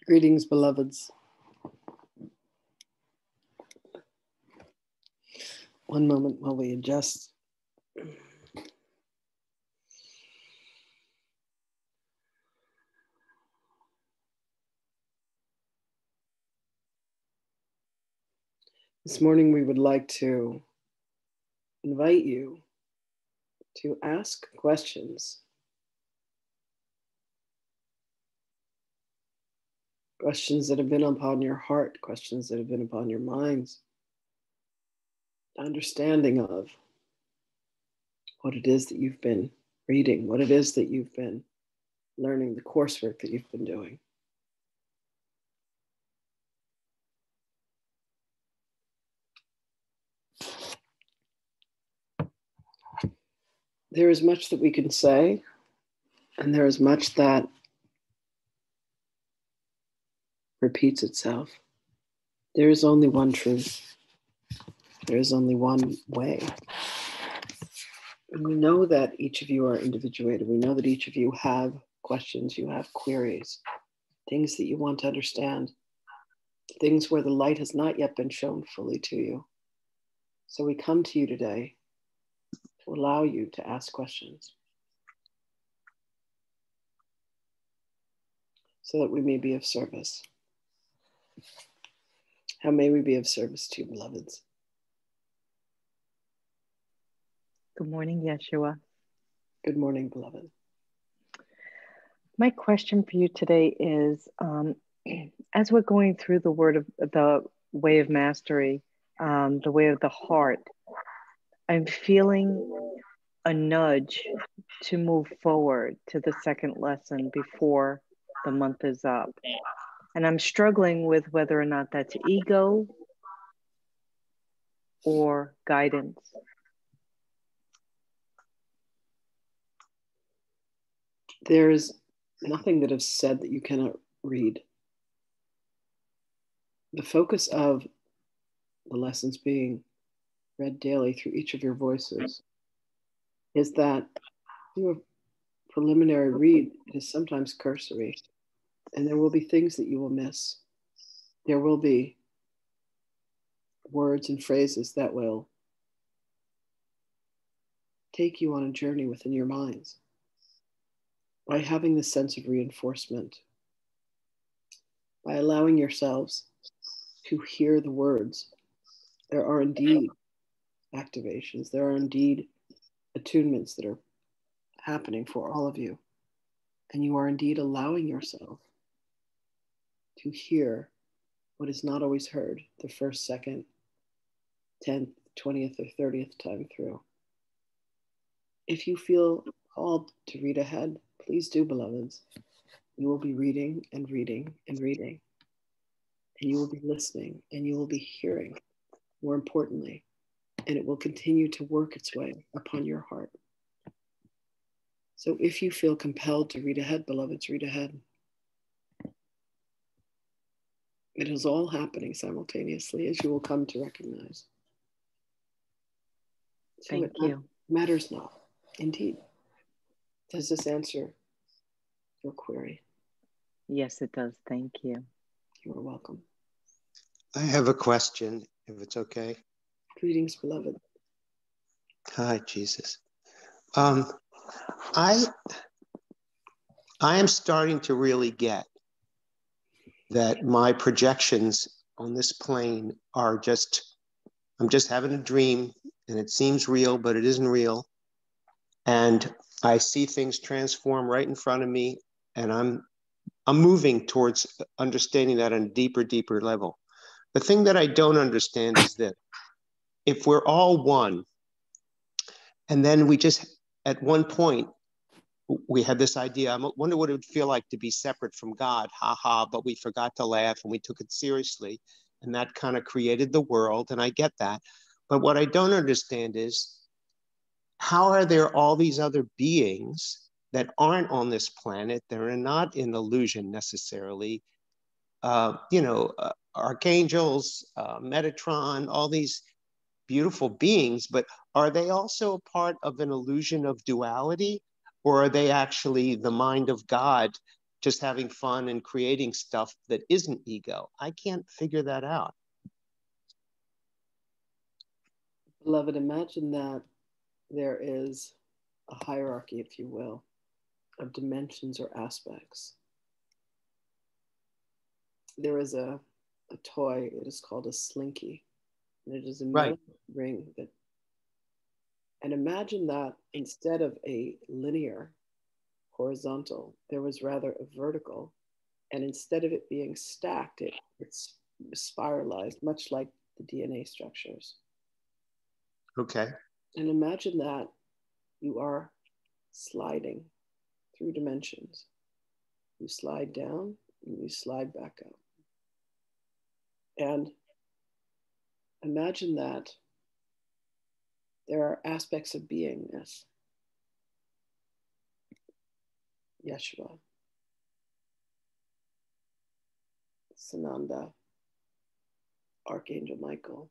Greetings, beloveds. One moment while we adjust. This morning, we would like to invite you to ask questions. Questions that have been upon your heart, questions that have been upon your minds. Understanding of what it is that you've been reading, what it is that you've been learning, the coursework that you've been doing. There is much that we can say, and there is much that repeats itself. There is only one truth. There is only one way. And we know that each of you are individuated. We know that each of you have questions, you have queries, things that you want to understand, things where the light has not yet been shown fully to you. So we come to you today to allow you to ask questions so that we may be of service. How may we be of service to you, beloveds? Good morning, Yeshua. Good morning, beloved. My question for you today is, as we're going through the way of mastery, the way of the heart, I'm feeling a nudge to move forward to the second lesson before the month is up. And I'm struggling with whether or not that's ego or guidance. There is nothing that is said that you cannot read. The focus of the lessons being read daily through each of your voices is that your preliminary read is sometimes cursory, and there will be things that you will miss. There will be words and phrases that will take you on a journey within your minds. By having this sense of reinforcement, by allowing yourselves to hear the words, there are indeed activations, there are indeed attunements that are happening for all of you. And you are indeed allowing yourself to hear what is not always heard the first, second, 10th, 20th, or 30th time through. If you feel called to read ahead, please do, beloveds. You will be reading and reading and reading. And you will be listening and you will be hearing, more importantly, and it will continue to work its way upon your heart. So if you feel compelled to read ahead, beloveds, read ahead. It is all happening simultaneously, as you will come to recognize. So Thank you. Matters not, indeed. Does this answer your query? Yes, it does. Thank you. You are welcome. I have a question, if it's okay. Greetings, beloved. Hi, Jesus. I am starting to really get that my projections on this plane are I'm just having a dream, and it seems real, but it isn't real. And I see things transform right in front of me, and I'm moving towards understanding that on a deeper level. The thing that I don't understand is that if we're all one, and then we just, at one point, we had this idea, I wonder what it would feel like to be separate from God, but we forgot to laugh and we took it seriously. And that kind of created the world, and I get that. But what I don't understand is, how are there all these other beings that aren't on this planet, that are not in illusion necessarily, archangels, Metatron, all these beautiful beings, but are they also a part of an illusion of duality? Or are they actually the mind of God just having fun and creating stuff that isn't ego? I can't figure that out. Beloved, imagine that there is a hierarchy, if you will, of dimensions or aspects. There is a toy, it is called a slinky, and it is a metal ring that, and imagine that instead of a linear horizontal, there was rather a vertical, and instead of it being stacked, it's spiralized, much like the DNA structures. Okay. And imagine that you are sliding through dimensions. You slide down and you slide back up. And imagine that there are aspects of beingness. Yeshua, Sananda, Archangel Michael,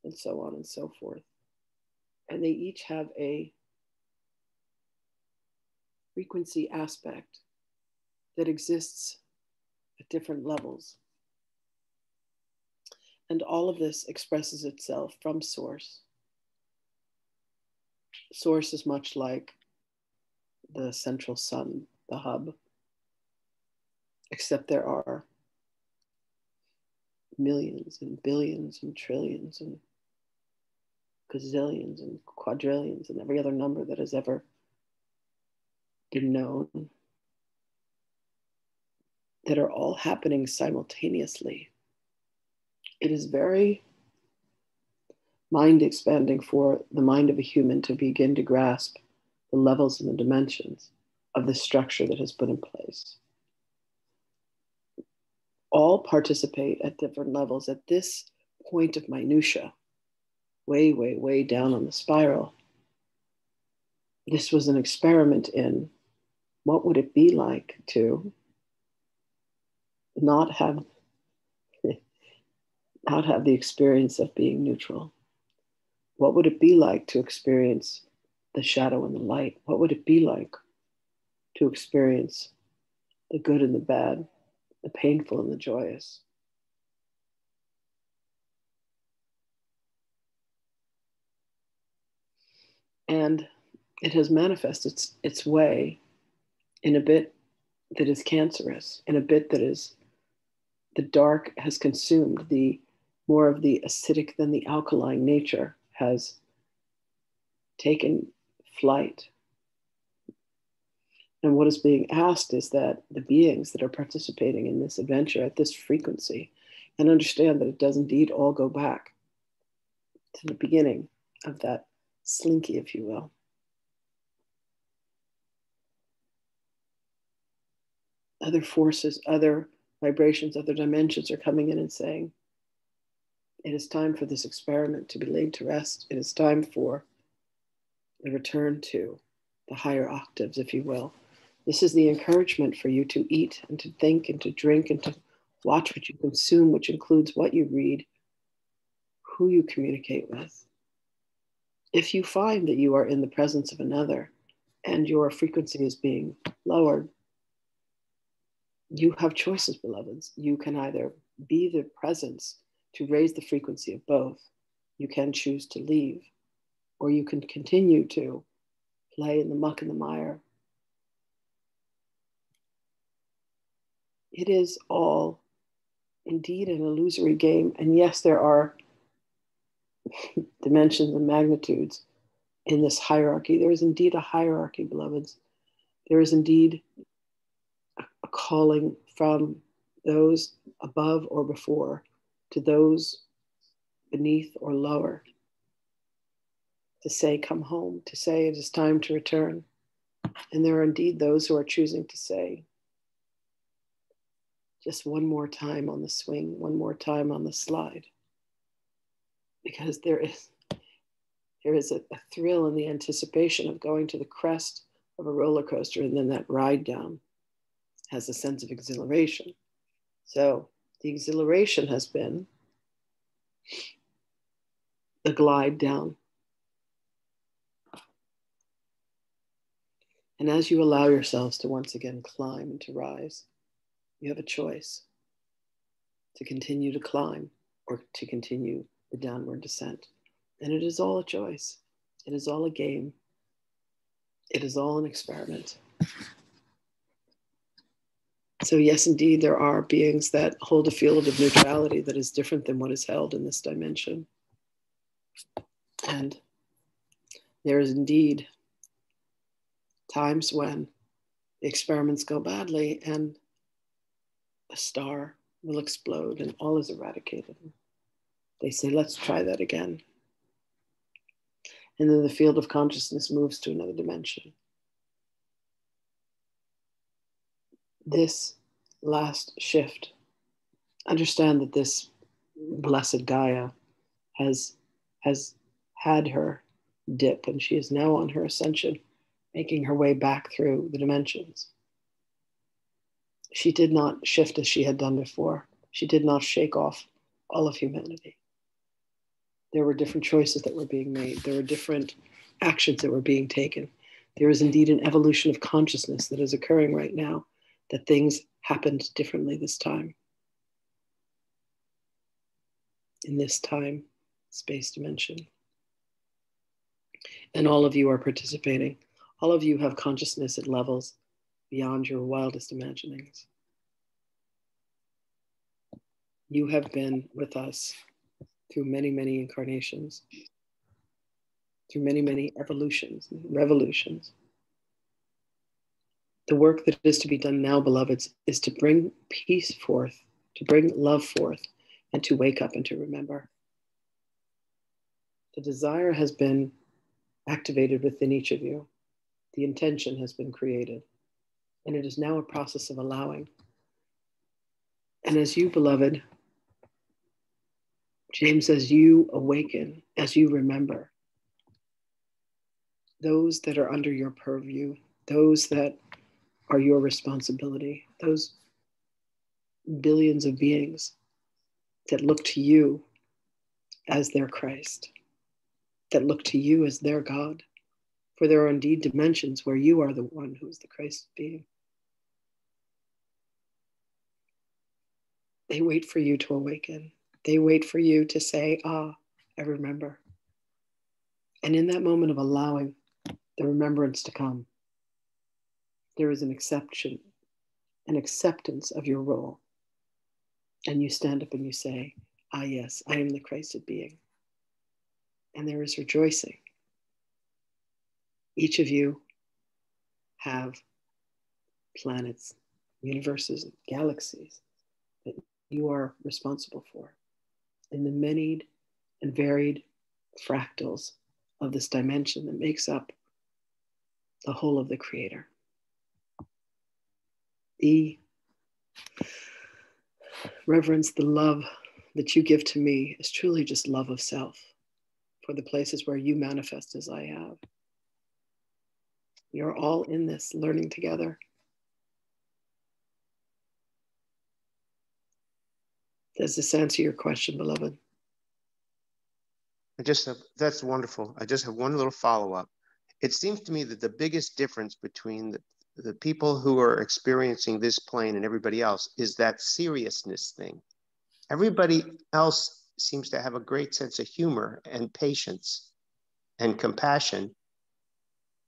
and so on and so forth. And they each have a frequency aspect that exists at different levels. And all of this expresses itself from source. Source is much like the central sun, the hub, except there are millions and billions and trillions and gazillions and quadrillions and every other number that has ever been known, that are all happening simultaneously. It is very mind expanding for the mind of a human to begin to grasp the levels and the dimensions of the structure that has been in place. All participate at different levels. At this point of minutia, way, way, way down on the spiral, this was an experiment in what would it be like to not have the experience of being neutral. What would it be like to experience the shadow and the light? What would it be like to experience the good and the bad, the painful and the joyous? And it has manifested its way in a bit that is cancerous, in a bit that is the dark has consumed, the more of the acidic than the alkaline nature has taken flight. And what is being asked is that the beings that are participating in this adventure at this frequency, and understand that it does indeed all go back to the beginning of that slinky, if you will. Other forces, other vibrations, other dimensions are coming in and saying, it is time for this experiment to be laid to rest. It is time for the return to the higher octaves, if you will. This is the encouragement for you to eat and to think and to drink and to watch what you consume, which includes what you read, who you communicate with. If you find that you are in the presence of another and your frequency is being lowered, you have choices, beloveds. You can either be the presence to raise the frequency of both. You can choose to leave, or you can continue to play in the muck and the mire. It is all indeed an illusory game. And yes, there are dimensions and magnitudes in this hierarchy. There is indeed a hierarchy, beloveds. There is indeed a calling from those above or before to those beneath or lower, to say, come home, to say it is time to return. And there are indeed those who are choosing to say, just one more time on the swing, one more time on the slide. Because there is a thrill in the anticipation of going to the crest of a roller coaster, and then that ride down has a sense of exhilaration. So the exhilaration has been the glide down. And as you allow yourselves to once again climb and to rise, you have a choice to continue to climb or to continue the downward descent. And it is all a choice. It is all a game. It is all an experiment. So yes, indeed, there are beings that hold a field of neutrality that is different than what is held in this dimension. And there is indeed times when the experiments go badly and a star will explode and all is eradicated. They say, let's try that again. And then the field of consciousness moves to another dimension. This last shift, understand that this blessed Gaia has had her dip and she is now on her ascension, making her way back through the dimensions. She did not shift as she had done before. She did not shake off all of humanity. There were different choices that were being made. There were different actions that were being taken. There is indeed an evolution of consciousness that is occurring right now, that things happened differently this time. In this time, space dimension. And all of you are participating. All of you have consciousness at levels beyond your wildest imaginings. You have been with us through many, many incarnations, through many, many evolutions, revolutions. The work that is to be done now, beloveds, is to bring peace forth, to bring love forth, and to wake up and to remember. The desire has been activated within each of you. The intention has been created. And it is now a process of allowing. And as you, beloved, James says, you awaken as you remember. Those that are under your purview, those that are your responsibility, those billions of beings that look to you as their Christ, that look to you as their God. For there are indeed dimensions where you are the one who is the Christ being. They wait for you to awaken. They wait for you to say, I remember. And in that moment of allowing the remembrance to come, there is an acceptance of your role. And you stand up and you say, yes, I am the Christed being. And there is rejoicing. Each of you have planets, universes, galaxies that you are responsible for in the many and varied fractals of this dimension that makes up the whole of the Creator. The reverence, the love that you give to me is truly just love of self for the places where you manifest as I have. We are all in this learning together. Does this answer your question, beloved? That's wonderful. I just have one little follow-up. It seems to me that the biggest difference between the people who are experiencing this plane and everybody else is that seriousness thing. Everybody else seems to have a great sense of humor and patience and compassion.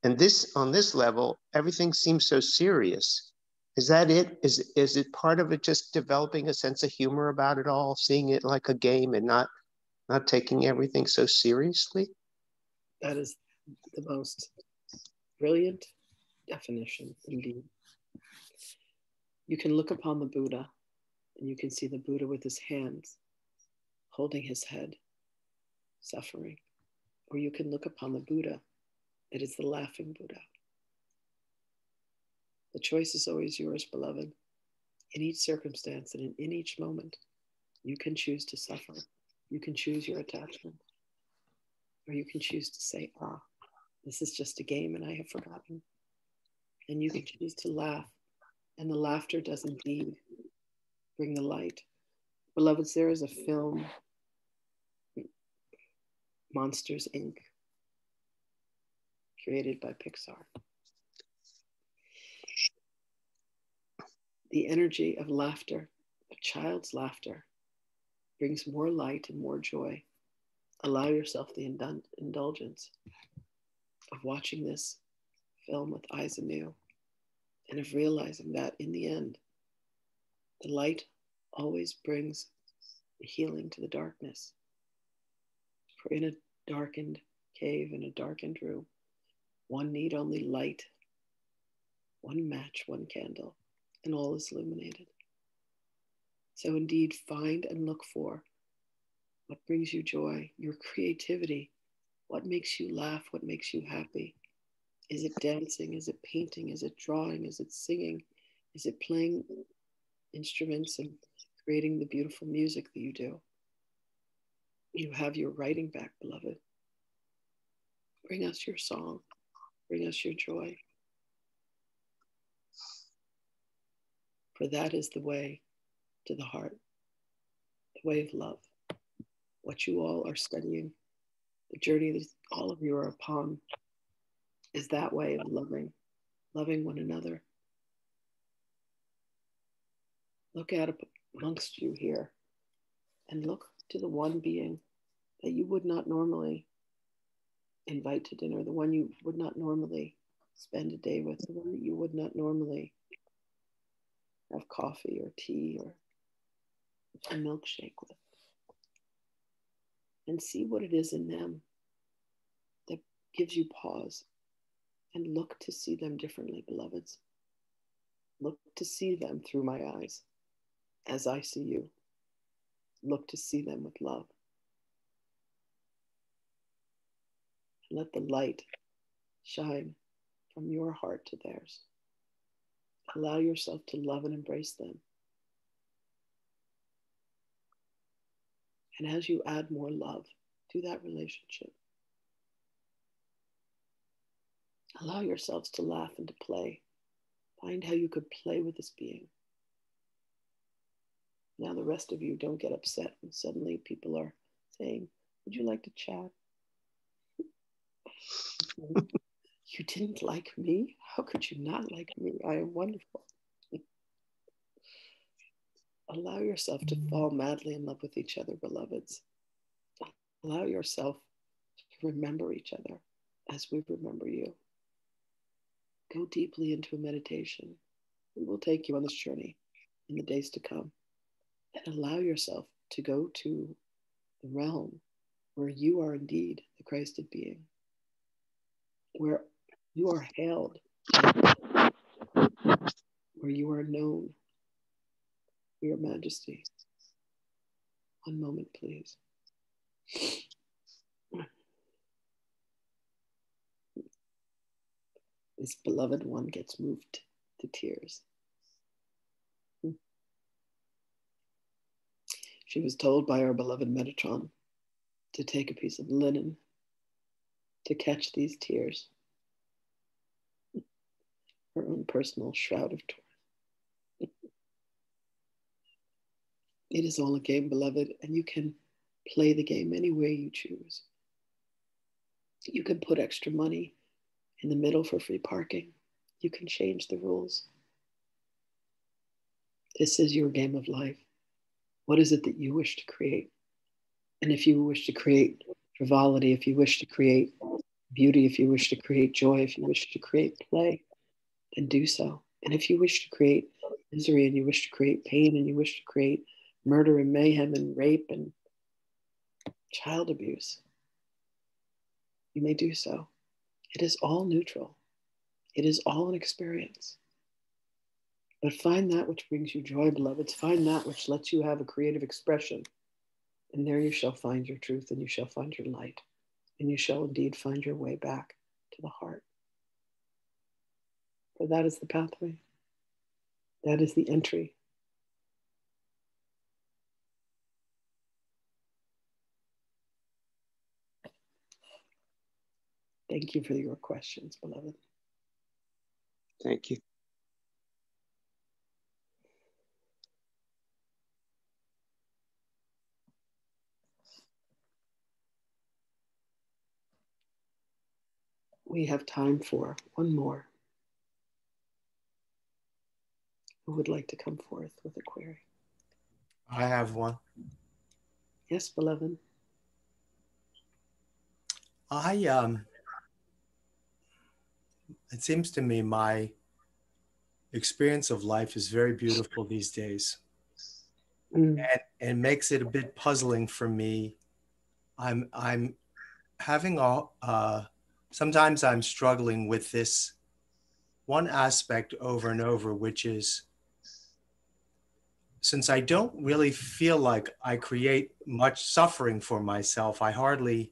And on this level, everything seems so serious. Is that it? Is it part of it just developing a sense of humor about it all, seeing it like a game and not taking everything so seriously? That is the most brilliant definition, indeed. You can look upon the Buddha and you can see the Buddha with his hands holding his head, suffering. Or you can look upon the Buddha. It is the laughing Buddha. The choice is always yours, beloved. In each circumstance and in each moment, you can choose to suffer. You can choose your attachment. Or you can choose to say, this is just a game and I have forgotten. And you can choose to laugh. And the laughter does indeed bring the light. Beloveds, there is a film, Monsters, Inc., created by Pixar. The energy of laughter, a child's laughter, brings more light and more joy. Allow yourself the indulgence of watching this film with eyes anew and of realizing that in the end, the light always brings the healing to the darkness. For in a darkened cave, in a darkened room, one need only light, one match, one candle, and all is illuminated. So indeed, find and look for what brings you joy, your creativity, what makes you laugh, what makes you happy. Is it dancing? Is it painting? Is it drawing? Is it singing? Is it playing instruments and creating the beautiful music that you do? You have your writing back, beloved. Bring us your song. Bring us your joy. For that is the way to the heart, the way of love. What you all are studying, the journey that all of you are upon, is that way of loving one another. Look out amongst you here and look to the one being that you would not normally invite to dinner, the one you would not normally spend a day with, the one that you would not normally have coffee or tea or a milkshake with. And see what it is in them that gives you pause, and look to see them differently, beloveds. Look to see them through my eyes as I see you. Look to see them with love. Let the light shine from your heart to theirs. Allow yourself to love and embrace them. And as you add more love to that relationship, allow yourselves to laugh and to play. Find how you could play with this being. Now the rest of you don't get upset when suddenly people are saying, would you like to chat? You didn't like me? How could you not like me? I am wonderful. Allow yourself to fall madly in love with each other, beloveds. Allow yourself to remember each other as we remember you. Go deeply into a meditation. We will take you on this journey in the days to come. And allow yourself to go to the realm where you are indeed the Christed being, where you are hailed, where you are known for your majesty. One moment, please. This beloved one gets moved to tears. She was told by our beloved Metatron to take a piece of linen to catch these tears. Her own personal shroud of torment. It is all a game, beloved, and you can play the game any way you choose. You can put extra money in the middle for free parking. You can change the rules. This is your game of life. What is it that you wish to create? And if you wish to create frivolity, if you wish to create beauty, if you wish to create joy, if you wish to create play, then do so. And if you wish to create misery and you wish to create pain and you wish to create murder and mayhem and rape and child abuse, you may do so. It is all neutral. It is all an experience. But find that which brings you joy, beloveds. Find that which lets you have a creative expression. And there you shall find your truth, and you shall find your light, and you shall indeed find your way back to the heart. For that is the pathway. That is the entry. Thank you for your questions, beloved. Thank you. We have time for one more. who would like to come forth with a query? I have one. Yes, beloved. It seems to me my experience of life is very beautiful these days. And makes it a bit puzzling for me. I'm having sometimes I'm struggling with this one aspect over and over, which is, since I don't really feel like I create much suffering for myself, I hardly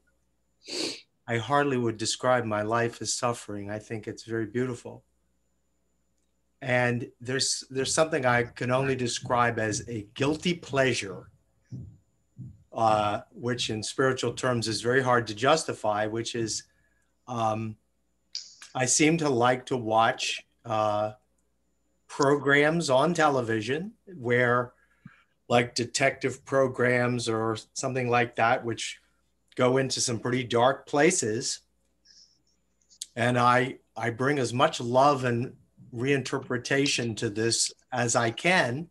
would describe my life as suffering. I think it's very beautiful. And there's something I can only describe as a guilty pleasure, which in spiritual terms is very hard to justify, which is I seem to like to watch programs on television where, like detective programs or something like that, which go into some pretty dark places. And I bring as much love and reinterpretation to this as I can.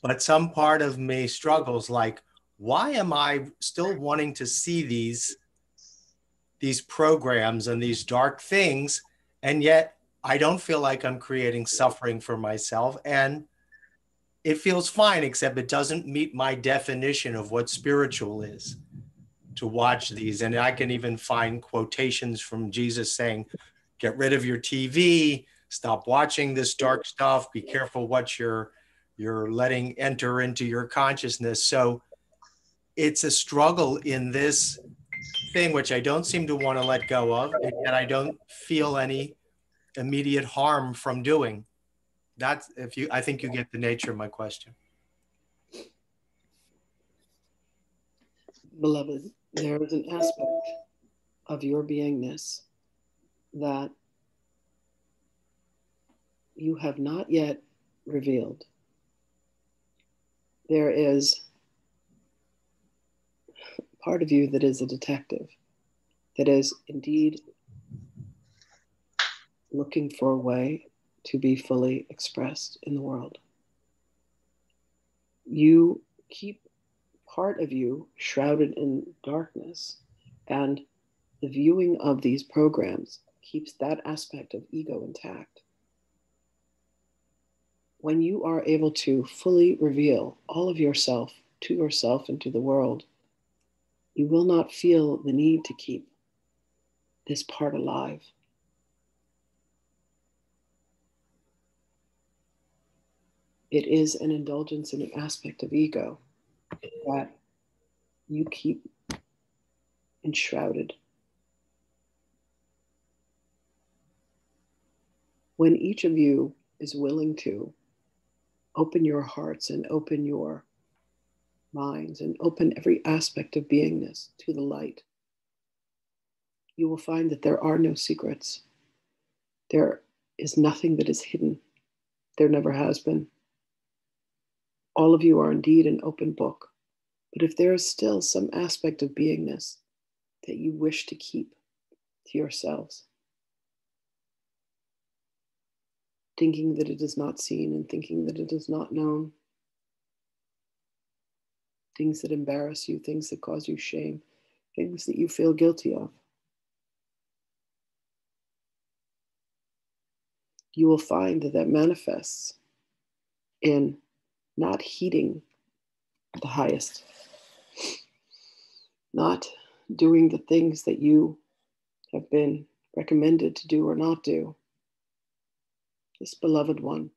But some part of me struggles, like, why am I still wanting to see these programs and these dark things? And yet I don't feel like I'm creating suffering for myself. And it feels fine, except it doesn't meet my definition of what spiritual is to watch these. And I can even find quotations from Jesus saying, get rid of your TV, stop watching this dark stuff, be careful what you're letting enter into your consciousness. So it's a struggle in this thing, which I don't seem to want to let go of, and yet I don't feel any immediate harm from doing. That's, I think you get the nature of my question. Beloved, there is an aspect of your beingness that you have not yet revealed. There is part of you that is a detective, that is indeed looking for a way to be fully expressed in the world. You keep part of you shrouded in darkness, and the viewing of these programs keeps that aspect of ego intact. When you are able to fully reveal all of yourself to yourself and to the world, you will not feel the need to keep this part alive. It is an indulgence in an aspect of ego that you keep enshrouded. When each of you is willing to open your hearts and open your minds and open every aspect of beingness to the light, you will find that there are no secrets. There is nothing that is hidden. There never has been. All of you are indeed an open book. But if there is still some aspect of beingness that you wish to keep to yourselves, thinking that it is not seen and thinking that it is not known, things that embarrass you, things that cause you shame, things that you feel guilty of, you will find that that manifests in not heeding the highest, not doing the things that you have been recommended to do or not do. This beloved one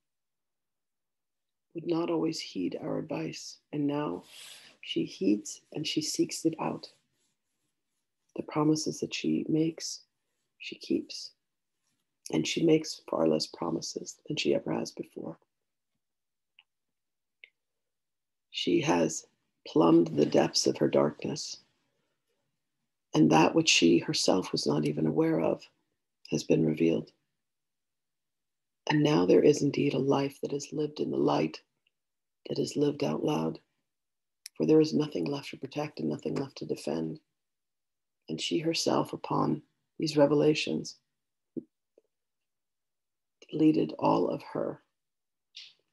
would not always heed our advice, and now she heeds and she seeks it out. The promises that she makes, she keeps, and she makes far less promises than she ever has before. She has plumbed the depths of her darkness, and that which she herself was not even aware of has been revealed. And now there is indeed a life that is lived in the light, that is lived out loud, for there is nothing left to protect and nothing left to defend. And she herself, upon these revelations, deleted all of her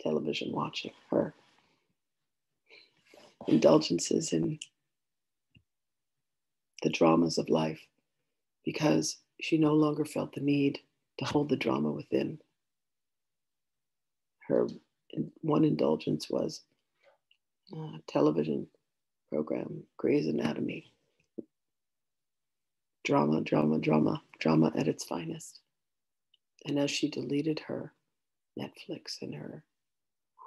television watching, her indulgences in the dramas of life, because she no longer felt the need to hold the drama within. Her one indulgence was a television program, Grey's Anatomy. Drama, drama, drama, drama at its finest. And as she deleted her Netflix and her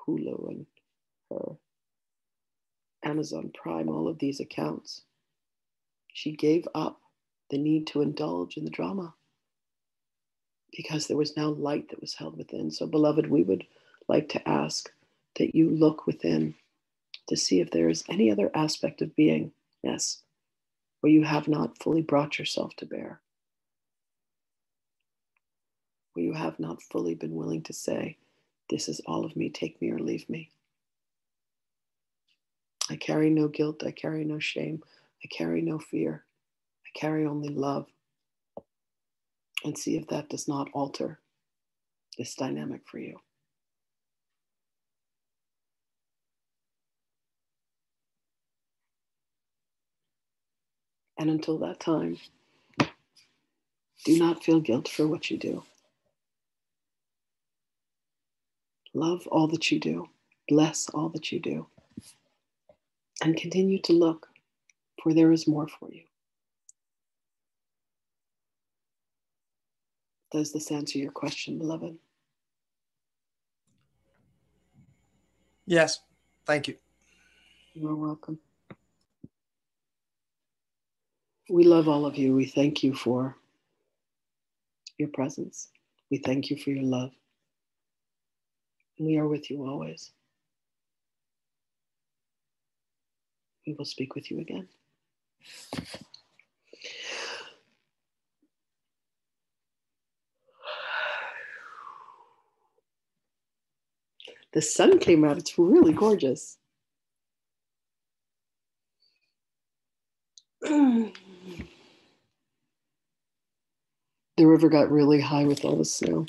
Hulu and her Amazon Prime, all of these accounts, she gave up the need to indulge in the drama because there was now light that was held within. So, beloved, we would like to ask that you look within to see if there is any other aspect of beingness where you have not fully brought yourself to bear, where you have not fully been willing to say, this is all of me, take me or leave me. I carry no guilt, I carry no shame, I carry no fear, I carry only love. And see if that does not alter this dynamic for you. And until that time, do not feel guilt for what you do. Love all that you do. Bless all that you do. And continue to look, for there is more for you. Does this answer your question, beloved? Yes, thank you. You're welcome. We love all of you. We thank you for your presence. We thank you for your love. We are with you always. We will speak with you again. The sun came out. It's really gorgeous. The river got really high with all the snow.